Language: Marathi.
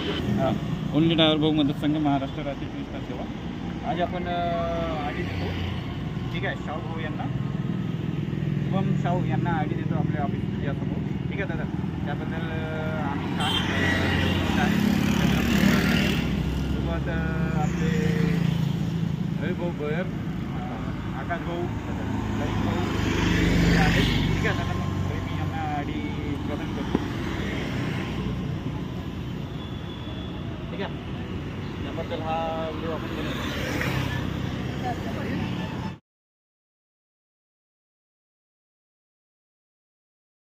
हां, ओनली ड्रायव्हर भाऊ मदत संघ महाराष्ट्र राज्य 24 तास सेवा. आज आपण आयडी देतो. ठीक आहे, शाहू भाऊ यांना, शुभम शाहू यांना आयडी देतो आपल्या ऑफिस यासमोर. ठीक आहे दादा, त्याबद्दल आम्ही सोबत आपले रविभाऊ गोयर, आकाश भाऊ, ललित भाऊ आहेत. ठीक आहे दादा.